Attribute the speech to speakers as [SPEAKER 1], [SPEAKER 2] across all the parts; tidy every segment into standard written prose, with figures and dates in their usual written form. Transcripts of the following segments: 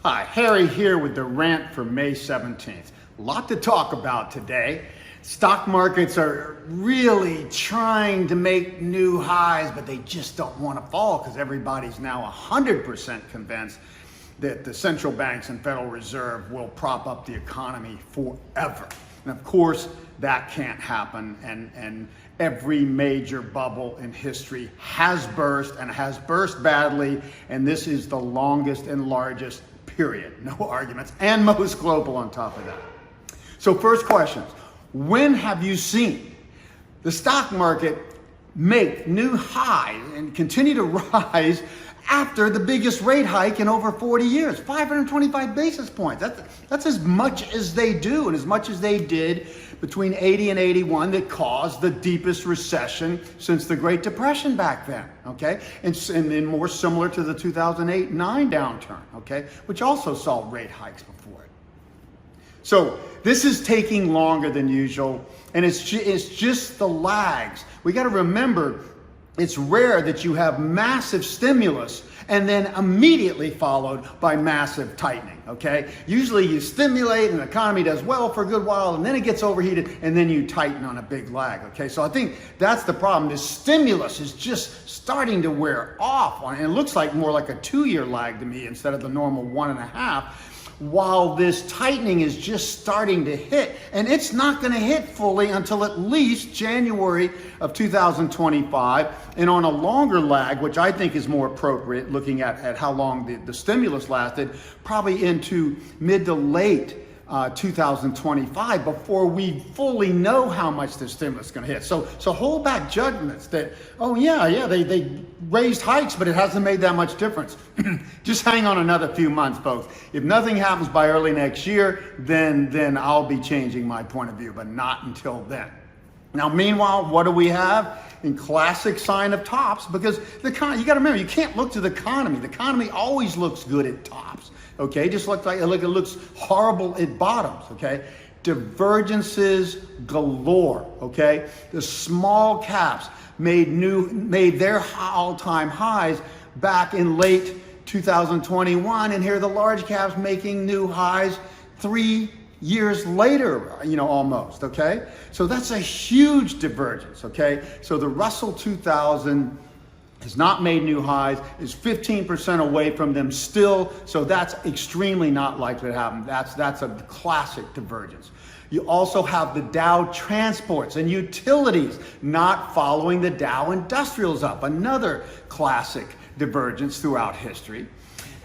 [SPEAKER 1] Hi, Harry here with the rant for May 17th. A lot to talk about today. Stock markets are really trying to make new highs, but they just don't want to fall because everybody's now 100% convinced that the central banks and Federal Reserve will prop up the economy forever. And of course, that can't happen, and every major bubble in history has burst and has burst badly, and this is the longest and largest period, no arguments, and most global on top of that. So first questions, when have you seen the stock market make new highs and continue to rise after the biggest rate hike in over 40 years, 525 basis points? That's as much as they do, and as much as they did between 80 and 81 that caused the deepest recession since the Great Depression back then, okay? And more similar to the 2008-9 downturn, okay? Which also saw rate hikes before it. So this is taking longer than usual, and it's just the lags. We got to remember, it's rare that you have massive stimulus and then immediately followed by massive tightening, okay? Usually you stimulate and the economy does well for a good while, and then it gets overheated, and then you tighten on a big lag, okay? So I think that's the problem. This stimulus is just starting to wear off, and it looks like more like a 2-year lag to me instead of the normal 1.5, while this tightening is just starting to hit, and it's not going to hit fully until at least January of 2025, and on a longer lag, which I think is more appropriate, looking at how long the stimulus lasted, probably into mid to late 2025 before we fully know how much the stimulus is going to hit. So hold back judgments that, oh yeah, they raised hikes, but it hasn't made that much difference. Just hang on another few months, folks. If nothing happens by early next year, then I'll be changing my point of view, but not until then. Now, meanwhile, what do we have? In classic sign of tops, because you got to remember, you can't look to the economy. The economy always looks good at tops. Okay, just looks like it looks horrible at bottoms. Okay, divergences galore. Okay, the small caps made their all-time highs back in late 2021, and here are the large caps making new highs 3 years later, almost. Okay, so that's a huge divergence. Okay, so the Russell 2000 has not made new highs, is 15% away from them still, so that's extremely not likely to happen. That's a classic divergence. You also have the Dow transports and utilities not following the Dow industrials up, another classic divergence throughout history.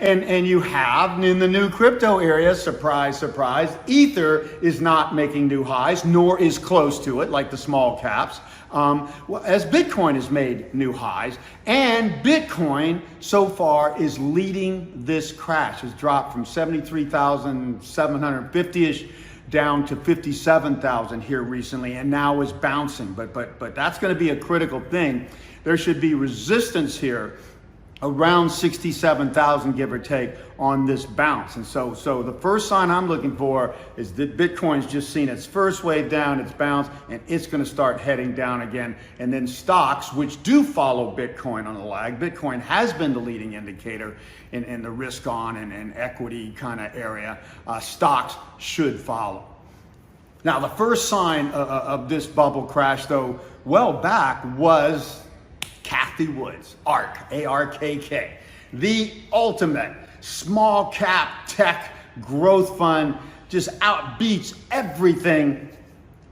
[SPEAKER 1] And you have, in the new crypto area, surprise, surprise, Ether is not making new highs, nor is close to it, like the small caps, as Bitcoin has made new highs. And Bitcoin, so far, is leading this crash. It's dropped from 73,750-ish down to 57,000 here recently, and now is bouncing. But that's going to be a critical thing. There should be resistance here around 67,000, give or take, on this bounce. And so the first sign I'm looking for is that Bitcoin's just seen its first wave down, its bounce, and it's going to start heading down again. And then stocks, which do follow Bitcoin on the lag, Bitcoin has been the leading indicator in the risk on and equity kind of area, stocks should follow. Now, the first sign of this bubble crash, though, well back, was Cathie Wood's ARK, A-R-K-K, the ultimate small cap tech growth fund, just outbeats everything,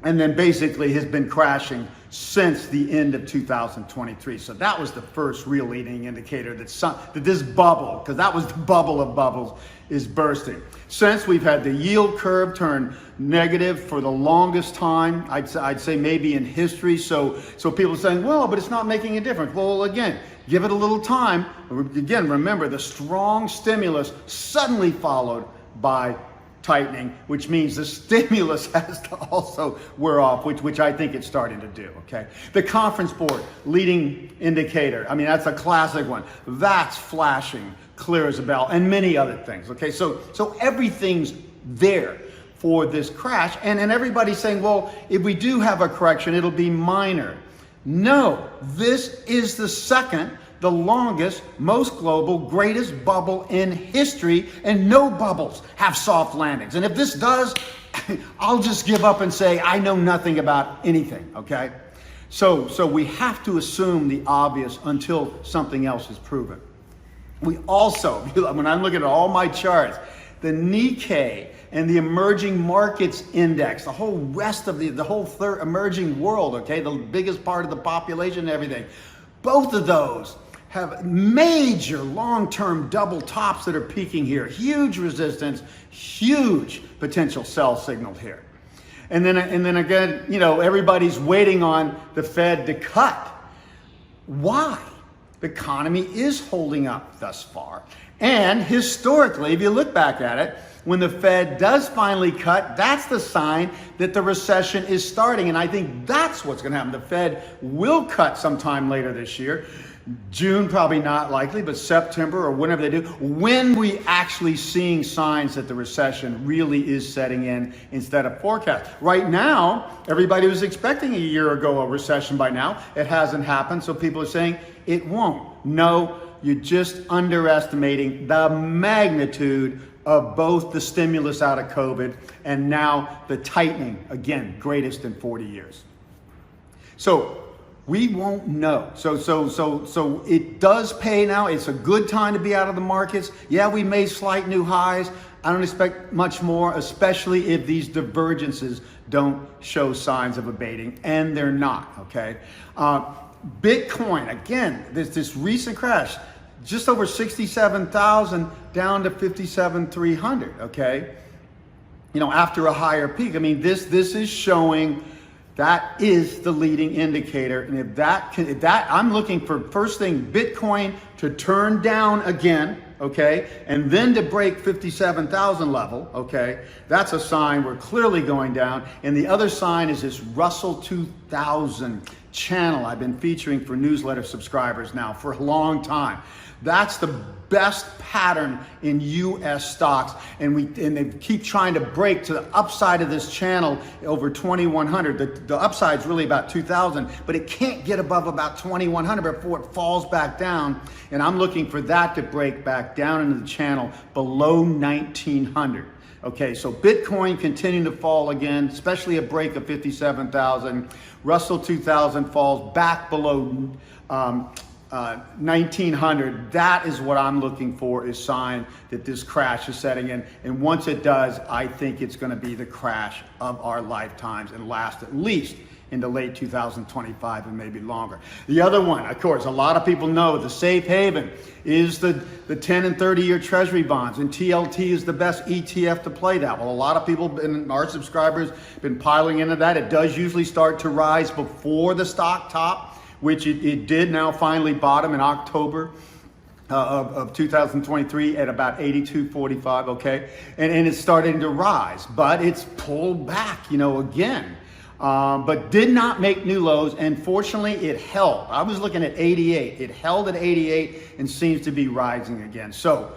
[SPEAKER 1] and then basically has been crashing since the end of 2023. So that was the first real leading indicator that this bubble, because that was the bubble of bubbles, is bursting. Since, we've had the yield curve turn negative for the longest time, I'd say maybe in history. So people are saying, well, but it's not making a difference. Well, again, give it a little time. Again, remember, the strong stimulus suddenly followed by tightening, which means the stimulus has to also wear off, which I think it's starting to do, okay? The conference board, leading indicator, I mean, that's a classic one. That's flashing clear as a bell, and many other things, okay? So everything's there for this crash, and everybody's saying, well, if we do have a correction, it'll be minor. No, this is the second the longest, most global, greatest bubble in history, and no bubbles have soft landings. And if this does, I'll just give up and say I know nothing about anything, okay? So we have to assume the obvious until something else is proven. We also, when I'm looking at all my charts, the Nikkei and the emerging markets index, the whole rest of the whole third emerging world, okay, the biggest part of the population and everything, both of those have major long-term double tops that are peaking here. Huge resistance, huge potential sell signal here. And then again, you know, everybody's waiting on the Fed to cut. Why? The economy is holding up thus far. And historically, if you look back at it, when the Fed does finally cut, that's the sign that the recession is starting. And I think that's what's going to happen. The Fed will cut sometime later this year. June, probably not likely, but September or whenever they do, when we actually seeing signs that the recession really is setting in instead of forecast. Right now, everybody was expecting a year ago a recession by now. It hasn't happened, so people are saying it won't. No, you're just underestimating the magnitude of both the stimulus out of COVID and now the tightening, again, greatest in 40 years. So we won't know. So it does pay now. It's a good time to be out of the markets. Yeah, we made slight new highs. I don't expect much more, especially if these divergences don't show signs of abating, and they're not, okay? Bitcoin, again, this recent crash, just over 67,000 down to 57,300, okay? You know, after a higher peak. I mean, this is showing that is the leading indicator. And if that, I'm looking for first thing, Bitcoin to turn down again, okay? And then to break 57,000 level, okay? That's a sign we're clearly going down. And the other sign is this Russell 2000 channel I've been featuring for newsletter subscribers now for a long time. That's the best pattern in US stocks, and they keep trying to break to the upside of this channel over 2100. The upside is really about 2000, but it can't get above about 2100 before it falls back down, and I'm looking for that to break back down into the channel below 1900. Okay, so Bitcoin continuing to fall again, especially a break of 57,000. Russell 2000 falls back below 1900. That is what I'm looking for, is sign that this crash is setting in. And once it does, I think it's going to be the crash of our lifetimes and last at least into late 2025 and maybe longer. The other one, of course, a lot of people know the safe haven is the 10 and 30-year treasury bonds, and TLT is the best ETF to play that. Well, a lot of people in our subscribers been piling into that. It does usually start to rise before the stock top, which it did now finally bottom in October of 2023 at about 82.45, okay? And it's starting to rise, but it's pulled back, you know, again. But did not make new lows, and fortunately it held. I was looking at 88. It held at 88 and seems to be rising again. So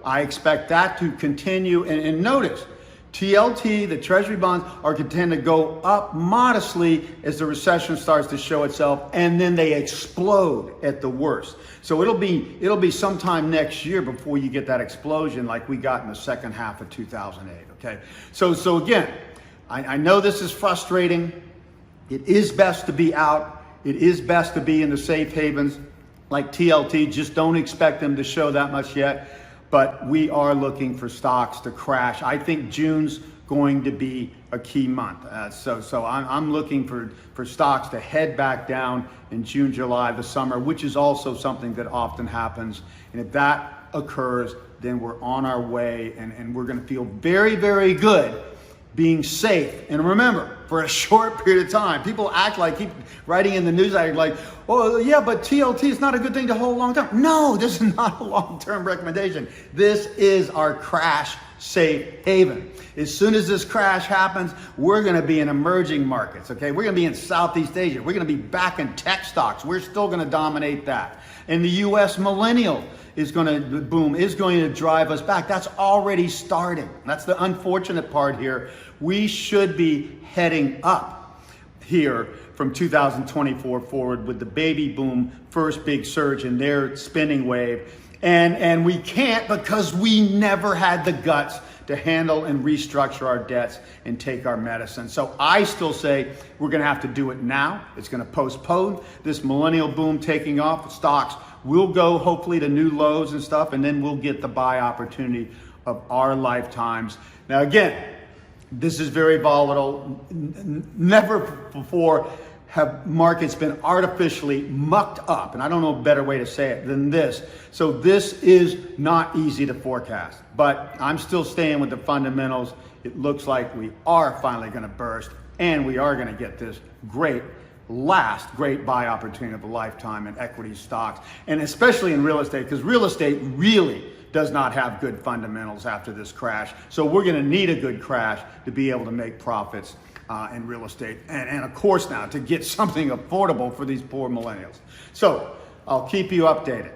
[SPEAKER 1] I expect that to continue. And notice, TLT, the treasury bonds, are continuing to go up modestly as the recession starts to show itself, and then they explode at the worst. So it'll be sometime next year before you get that explosion like we got in the second half of 2008, okay? So again, I know this is frustrating. It is best to be out. It is best to be in the safe havens like TLT. Just don't expect them to show that much yet. But we are looking for stocks to crash. I think June's going to be a key month. So I'm looking for stocks to head back down in June, July, the summer, which is also something that often happens. And if that occurs, then we're on our way, and we're going to feel very, very good being safe. And remember, for a short period of time, people act like, keep writing in the news, like, oh yeah, but TLT is not a good thing to hold long term. No, this is not a long-term recommendation. This is our crash safe haven. As soon as this crash happens, we're going to be in emerging markets, okay? We're going to be in Southeast Asia. We're going to be back in tech stocks. We're still going to dominate that. And the US millennial is going to boom, is going to drive us back. That's already starting. That's the unfortunate part here. We should be heading up. here from 2024 forward with the baby boom first big surge in their spending wave. And we can't because we never had the guts to handle and restructure our debts and take our medicine. So I still say we're gonna have to do it now. It's gonna postpone this millennial boom taking off. Stocks will go hopefully to new lows and stuff, and then we'll get the buy opportunity of our lifetimes. Now again, this is very volatile. Never before have markets been artificially mucked up, and I don't know a better way to say it than this. So this is not easy to forecast, but I'm still staying with the fundamentals. It looks like we are finally gonna burst, and we are gonna get this great buy opportunity of a lifetime in equity stocks, and especially in real estate, because real estate really does not have good fundamentals after this crash. So we're gonna need a good crash to be able to make profits in real estate. And of course now to get something affordable for these poor millennials. So I'll keep you updated.